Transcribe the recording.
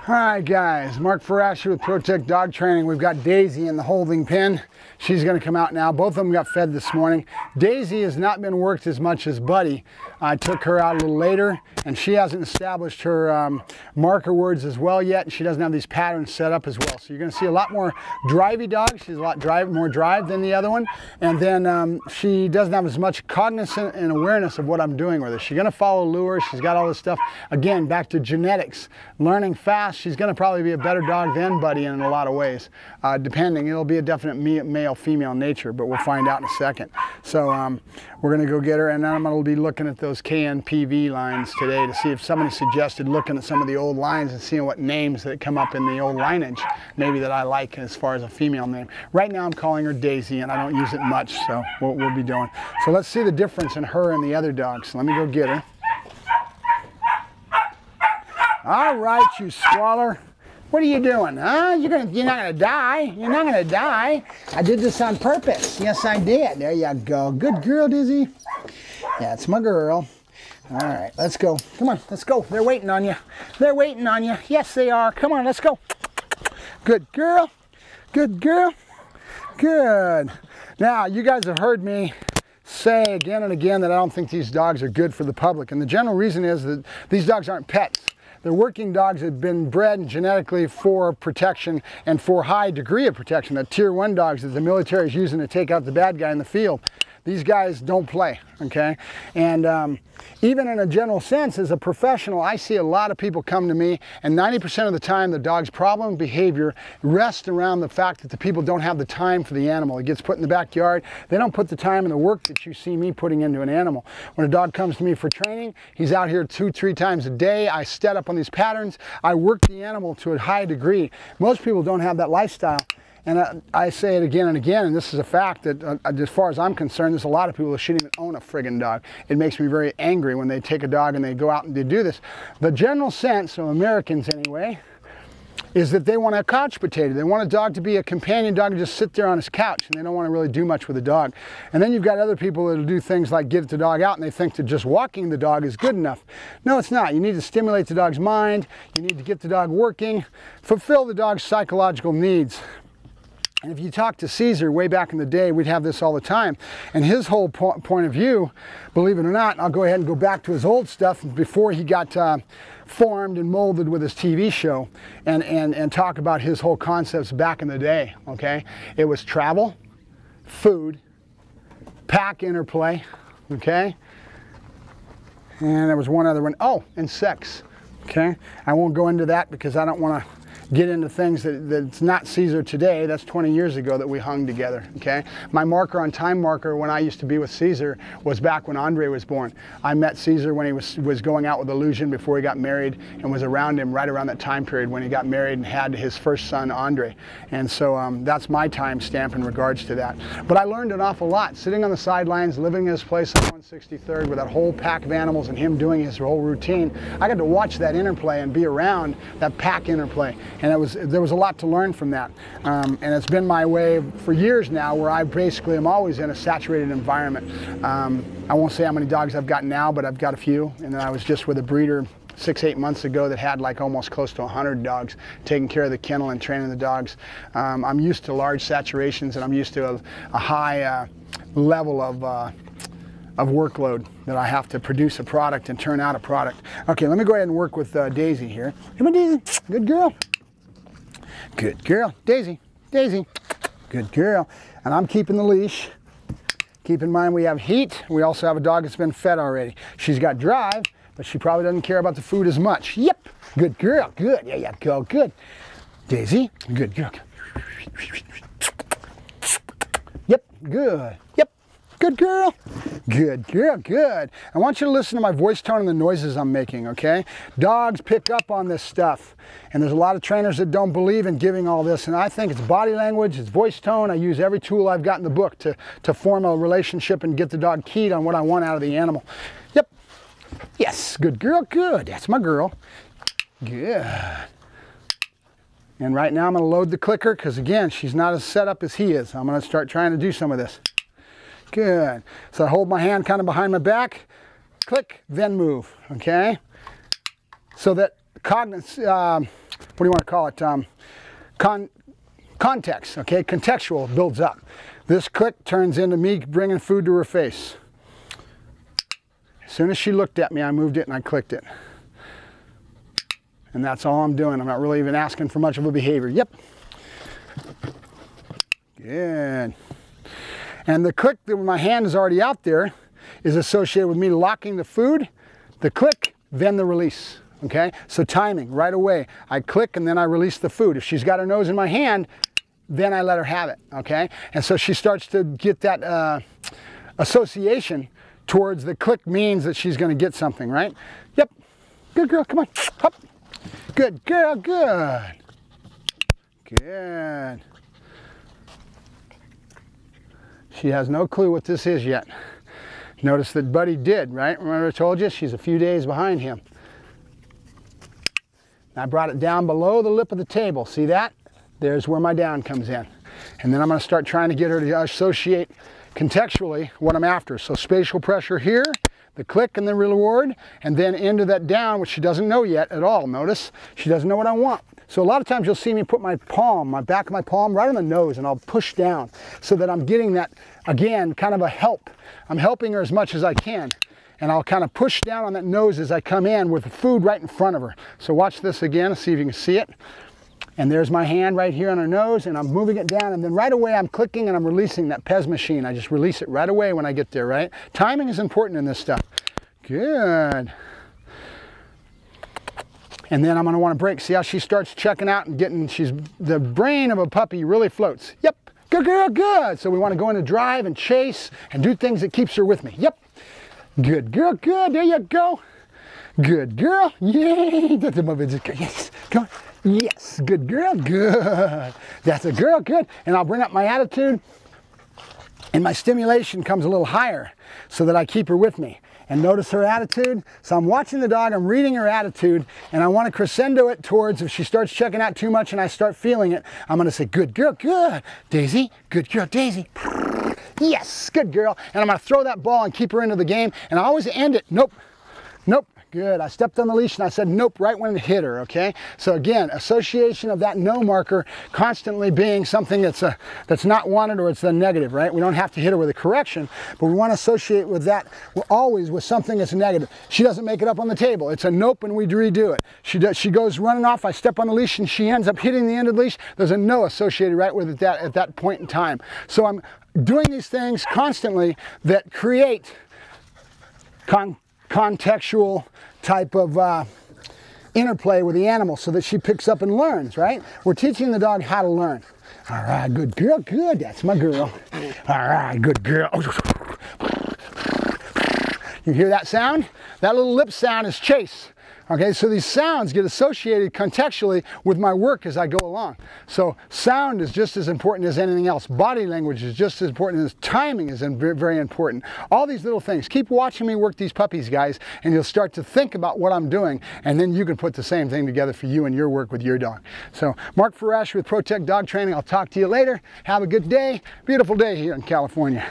All right, guys, Mark Ferrasci with Protect Dog Training. We've got Daisy in the holding pen. She's going to come out now. Both of them got fed this morning. Daisy has not been worked as much as Buddy. I took her out a little later, and she hasn't established her marker words as well yet, and she doesn't have these patterns set up as well. So you're going to see a lot more drivey dog. She's a lot more drive than the other one, and then she doesn't have as much cognizance and awareness of what I'm doing with her. She's going to follow lure. She's got all this stuff. Again, back to genetics. Learning fast. She's going to probably be a better dog than Buddy in a lot of ways, depending. It'll be a definite male-female nature, but we'll find out in a second. So we're going to go get her, and then I'm going to be looking at those KNPV lines today to see if somebody suggested looking at some of the old lines and seeing what names that come up in the old lineage, maybe that I like as far as a female name. Right now I'm calling her Daisy, and I don't use it much, so we'll be doing. So let's see the difference in her and the other dogs. So let me go get her. All right, you squaller. What are you doing, huh? You're not gonna die. You're not gonna die. I did this on purpose. Yes, I did. There you go. Good girl, Dizzy. Yeah, it's my girl. All right, let's go. Come on, let's go. They're waiting on you. They're waiting on you. Yes, they are. Come on, let's go. Good girl. Good girl. Good. Now, you guys have heard me say again and again that I don't think these dogs are good for the public. And the general reason is that these dogs aren't pets. They're working dogs that have been bred genetically for protection and for high degree of protection. The tier 1 dogs that the military is using to take out the bad guy in the field. These guys don't play, okay? And even in a general sense, as a professional, I see a lot of people come to me, and 90% of the time the dog's problem behavior rests around the fact that the people don't have the time for the animal. It gets put in the backyard. They don't put the time and the work that you see me putting into an animal. When a dog comes to me for training, he's out here 2-3 times a day. I set up on these patterns. I work the animal to a high degree. Most people don't have that lifestyle. And I say it again and again, and this is a fact that as far as I'm concerned, there's a lot of people that shouldn't even own a friggin' dog. It makes me very angry when they take a dog and they go out and they do this. The general sense of Americans anyway is that they want a couch potato. They want a dog to be a companion dog and just sit there on his couch, and they don't want to really do much with a dog. And then you've got other people that'll do things like get the dog out, and they think that just walking the dog is good enough. No, it's not. You need to stimulate the dog's mind. You need to get the dog working, fulfill the dog's psychological needs. And if you talk to Caesar way back in the day, we'd have this all the time. And his whole point of view, believe it or not, I'll go ahead and go back to his old stuff before he got formed and molded with his TV show and talk about his whole concepts back in the day, okay? It was travel, food, pack interplay, okay? And there was one other one. Oh, and sex, okay? I won't go into that because I don't want to get into things that's not Caesar today. That's 20 years ago that we hung together, okay? My marker on time marker when I used to be with Caesar was back when Andre was born. I met Caesar when he was going out with Illusion before he got married, and was around him right around that time period when he got married and had his first son, Andre. And so that's my time stamp in regards to that. But I learned an awful lot sitting on the sidelines, living in his place on 163rd with that whole pack of animals and him doing his whole routine. I got to watch that interplay and be around that pack interplay. And there was a lot to learn from that. And it's been my way for years now, where I basically am always in a saturated environment. I won't say how many dogs I've got now, but I've got a few. And then I was just with a breeder 6-8 months ago that had like almost close to 100 dogs, taking care of the kennel and training the dogs. I'm used to large saturations, and I'm used to a high level of workload that I have to produce a product and turn out a product. Okay, let me go ahead and work with Daisy here. Come on, Daisy. Good girl. Good girl. Daisy. Daisy. Good girl. And I'm keeping the leash. Keep in mind we have heat. We also have a dog that's been fed already. She's got drive, but she probably doesn't care about the food as much. Yep. Good girl. Good. Yeah, yeah, go. Good. Daisy. Good girl. Yep. Good. Yep. Good girl. Good girl. Good. I want you to listen to my voice tone and the noises I'm making, okay? Dogs pick up on this stuff. And there's a lot of trainers that don't believe in giving all this. And I think it's body language, it's voice tone. I use every tool I've got in the book to form a relationship and get the dog keyed on what I want out of the animal. Yep. Yes. Good girl. Good. That's my girl. Good. And right now I'm going to load the clicker because, again, she's not as set up as he is. I'm going to start trying to do some of this. Good. So I hold my hand kind of behind my back, click, then move, okay? So that what do you want to call it? Context, okay? Contextual builds up. This click turns into me bringing food to her face. As soon as she looked at me, I moved it and I clicked it. And that's all I'm doing. I'm not really even asking for much of a behavior. Yep. Good. And the click that my hand is already out there is associated with me locking the food, the click, then the release. Okay? So timing, right away. I click and then I release the food. If she's got her nose in my hand, then I let her have it. Okay? And so she starts to get that association towards the click means that she's going to get something, right? Yep. Good girl. Come on. Up. Good girl. Good. Good. She has no clue what this is yet. Notice that Buddy did, right? Remember I told you she's a few days behind him. I brought it down below the lip of the table. See that? There's where my down comes in. And then I'm going to start trying to get her to associate contextually what I'm after. So spatial pressure here, the click and the reward, and then into that down, which she doesn't know yet at all. Notice she doesn't know what I want. So a lot of times you'll see me put my palm, my back of my palm right on the nose, and I'll push down so that I'm getting that, again, kind of a help. I'm helping her as much as I can. And I'll kind of push down on that nose as I come in with the food right in front of her. So watch this again, see if you can see it. And there's my hand right here on her nose, and I'm moving it down, and then right away I'm clicking and I'm releasing that Pez machine. I just release it right away when I get there, right? Timing is important in this stuff. Good. And then I'm going to want to break. See how she starts checking out and getting, the brain of a puppy really floats. Yep. Good girl, good. So we want to go into drive and chase and do things that keeps her with me. Yep. Good girl, good. There you go. Good girl. Yay. That's a movie. Yes. Come on. Yes. Good girl, good. That's a girl, good. And I'll bring up my attitude, and my stimulation comes a little higher so that I keep her with me. And notice her attitude. So I'm watching the dog, I'm reading her attitude, and I want to crescendo it towards, if she starts checking out too much and I start feeling it, I'm going to say, good girl, good. Daisy, good girl, Daisy. Yes, good girl. And I'm going to throw that ball and keep her into the game. And I always end it, nope, nope. Good. I stepped on the leash and I said nope right when it hit her, okay? So again, association of that no marker constantly being something that's not wanted, or it's the negative, right? We don't have to hit her with a correction, but we want to associate with that always with something that's negative. She doesn't make it up on the table. It's a nope and we redo it. She goes running off, I step on the leash and she ends up hitting the end of the leash. There's a no associated right with it at that point in time. So I'm doing these things constantly that create contextual type of interplay with the animal so that she picks up and learns, right? We're teaching the dog how to learn. All right, good girl, good. That's my girl. All right, good girl. You hear that sound? That little lip sound is chase. Okay, so these sounds get associated contextually with my work as I go along. So sound is just as important as anything else. Body language is just as important as timing is very important. All these little things. Keep watching me work these puppies, guys, and you'll start to think about what I'm doing, and then you can put the same thing together for you and your work with your dog. So Mark Ferrasci with Protect Dog Training. I'll talk to you later. Have a good day. Beautiful day here in California.